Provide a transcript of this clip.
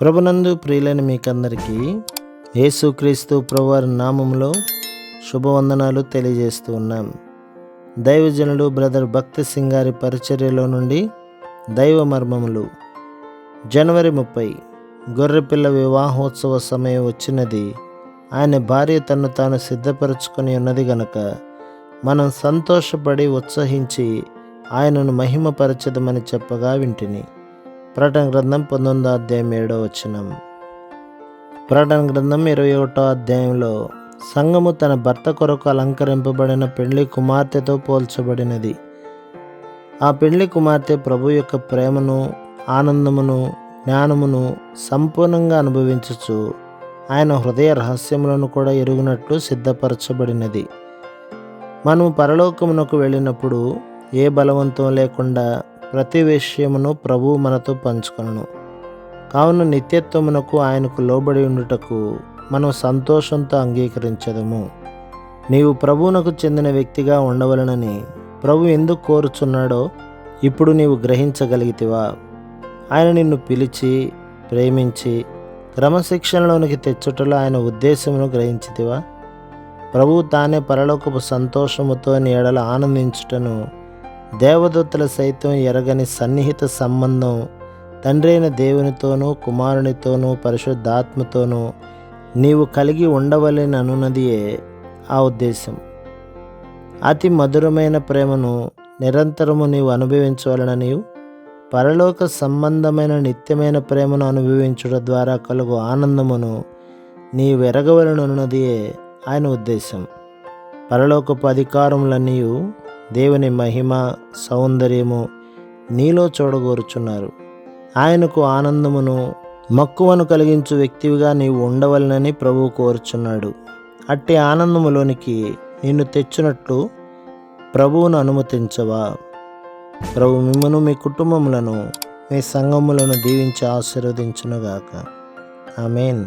ప్రభునందు ప్రియులైన మీకందరికీ యేసుక్రీస్తు ప్రభువారి నామములో శుభవందనాలు తెలియజేస్తూ ఉన్నాం. దైవజనుడు బ్రదర్ భక్తి సింగ్ గారి పరిచర్యలో నుండి దైవ మర్మములు. జనవరి 30 గొర్రెపిల్ల వివాహోత్సవ సమయం వచ్చినది. ఆయన భార్య తన్ను తాను సిద్ధపరచుకొని ఉన్నది గనక మనం సంతోషపడి ఉత్సహించి ఆయనను మహిమపరచదమని చెప్పగా వింటిని. ప్రకటన గ్రంథం 19వ అధ్యాయం 7వ వచనం. ప్రకటన గ్రంథం 21వ అధ్యాయంలో సంఘము తన భర్త కొరకు అలంకరింపబడిన పెండ్లి కుమార్తెతో పోల్చబడినది. ఆ పెండ్లి కుమార్తె ప్రభు యొక్క ప్రేమను, ఆనందమును, జ్ఞానమును సంపూర్ణంగా అనుభవించుచు ఆయన హృదయ రహస్యములను కూడా ఎరుగునట్లు సిద్ధపరచబడినది. మనము పరలోకమునకు వెళ్ళినప్పుడు ఏ బలవంతం లేకుండా ప్రతి విషయమును ప్రభువు మనతో పంచుకొనును. కావున నిత్యత్వమునకు ఆయనకు లోబడి ఉండుటకు మనం సంతోషంతో అంగీకరించదము. నీవు ప్రభువునకు చెందిన వ్యక్తిగా ఉండవలనని ప్రభు ఎందుకు కోరుచున్నాడో ఇప్పుడు నీవు గ్రహించగలిగితివా? ఆయన నిన్ను పిలిచి ప్రేమించి క్రమశిక్షణలోనికి తెచ్చుటలో ఆయన ఉద్దేశమును గ్రహించితివా? ప్రభువు తానే పరలోకపు సంతోషముతో నీ ఎడల ఆనందించుటను, దేవదూతల సైతం ఎరగని సన్నిహిత సంబంధం తండ్రి అయిన దేవునితోనూ, కుమారునితోనూ, పరిశుద్ధాత్మతోనూ నీవు కలిగి ఉండవలెననున్నదియే ఆ ఉద్దేశం. అతి మధురమైన ప్రేమను నిరంతరము నీవు అనుభవించవలనని, పరలోక సంబంధమైన నిత్యమైన ప్రేమను అనుభవించుట ద్వారా కలుగు ఆనందమును నీవు ఎరగవలననున్నదియే ఆయన ఉద్దేశం. పరలోకపు అధికారములన్నీ దేవుని మహిమ, సౌందర్యము నీలో చూడగోరుచున్నారు. ఆయనకు ఆనందమును, మక్కువను కలిగించు వ్యక్తివిగా నీవు ఉండవలనని ప్రభువు కోరుచున్నాడు. అట్టి ఆనందములోనికి నిన్ను తెచ్చునట్లు ప్రభువును అనుమతించవా? ప్రభు మిమ్మును, మీ కుటుంబములను, మీ సంఘములను దీవించి ఆశీర్వదించునుగాక. ఆమేన్.